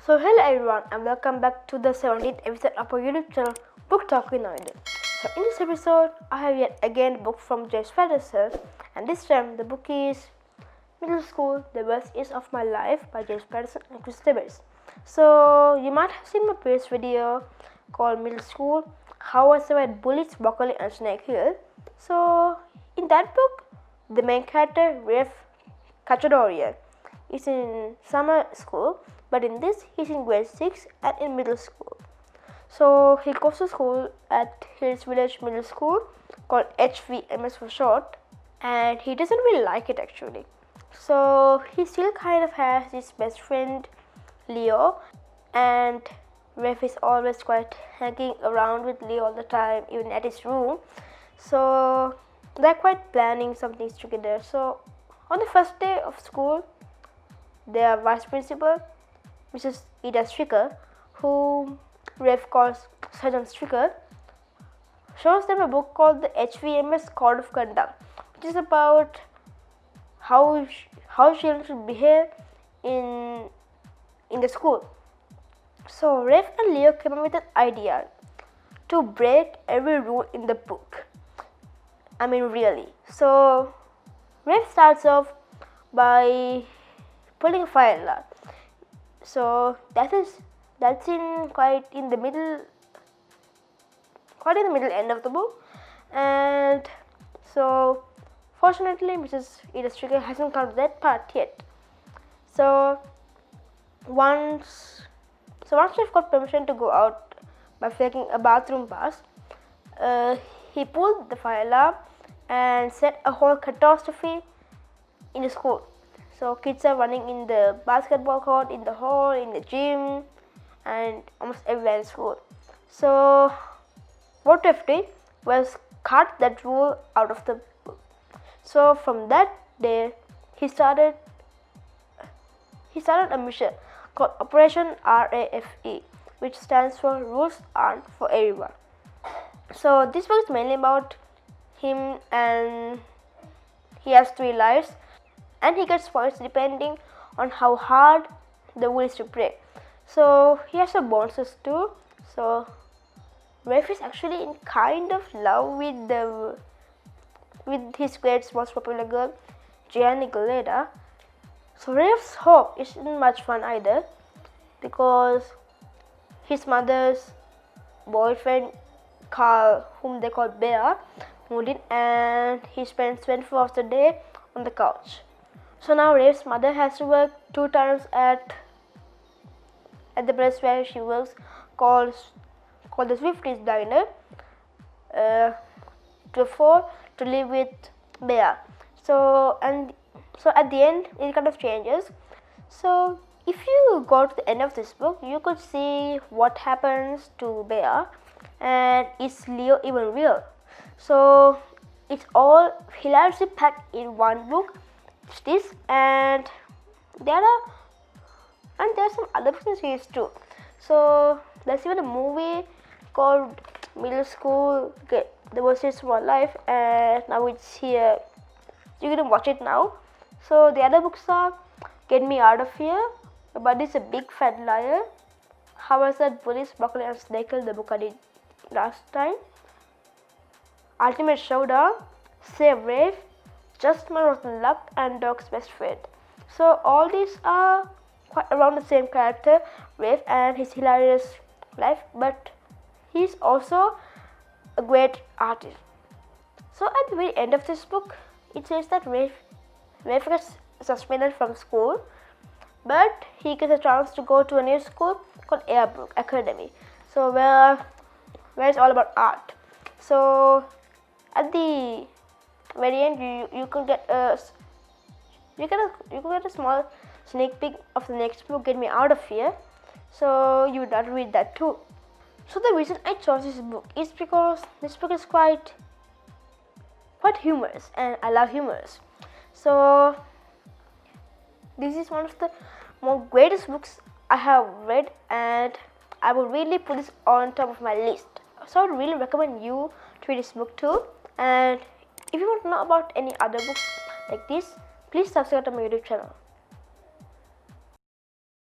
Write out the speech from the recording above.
So hello everyone and welcome back to the 17th episode of our YouTube channel Booktalk with Navindu. So in this episode I have yet again a book from Patterson, and this time the book is Middle School, The Worst Years of My Life by Patterson and Stricker. So you might have seen my previous video called Middle School, How I Survived Bullies, Broccoli and Snake Hill. So in that book the main character Rafe Katchadorian is in summer school, but in this he's in grade 6 and in middle school. So he goes to school at his village middle school called HVMS for short, and he doesn't really like it actually. So he still kind of has his best friend Leo, and Rafe is always quite hanging around with Leo all the time, even at his room. So they're quite planning some things together. So on the first day of school, their vice principal, Mrs. Stricker, who Rafe calls Sergeant Stricker, shows them a book called the HVMS Code of Conduct, which is about how children should behave in the school. So Rafe and Leo came up with an idea to break every rule in the book. I mean, really. So Rafe starts off by pulling a fire alarm. So that's in quite in the middle end of the book, and so fortunately Mrs. Stricker hasn't come to that part yet. So once Rafe got permission to go out by taking a bathroom pass, he pulled the fire alarm and set a whole catastrophe in the school. So kids are running in the basketball court, in the hall, in the gym, and almost everywhere in school. So what Rafe did was cut that rule out of the book. So from that day, he started a mission called Operation RAFE, which stands for Rules Aren't for Everyone. So this book is mainly about him, and he has 3 lives, and he gets points depending on how hard the rule is to break. So he has some bonuses too. So Rafe is actually in kind of love with his grade's most popular girl, Gianni Galeda. So Rafe's hope isn't much fun either, because his mother's boyfriend Carl, whom they call Bear, moved in, and he spends 24 hours a day on the couch. So now Rafe's mother has to work 2 times at the place where she works, called the Swifties Diner, to live with Bea. So at the end it kind of changes. So if you go to the end of this book, you could see what happens to Bea, and is Leo even real? So it's all hilariously packed in one book. It's this, and there are some other books in the series too. So there's even a movie called Middle School, The Worst Years of My Life, and now it's here. You can watch it now. So the other books are Get Me Out of Here, but it's a big fat liar, How I Said Bullies, Broccoli and Snake Hill, the book I did last time, Ultimate Showdown, Save Rafe, Just My Rotten Luck, and Dog's Best Friend. So all these are quite around the same character, Rafe, and his hilarious life, but he's also a great artist. So at the very end of this book, it says that Rafe gets suspended from school, but he gets a chance to go to a new school called Airbrook Academy. So where it's all about art. So at the very end, you could get a small sneak peek of the next book, Get Me Out of Here. So you would not read that too. So the reason I chose this book is because this book is quite humorous, and I love humorous. So this is one of the more greatest books I have read, and I would really put this on top of my list. So I would really recommend you to read this book too. And if you want to know about any other books like this, please subscribe to my YouTube channel.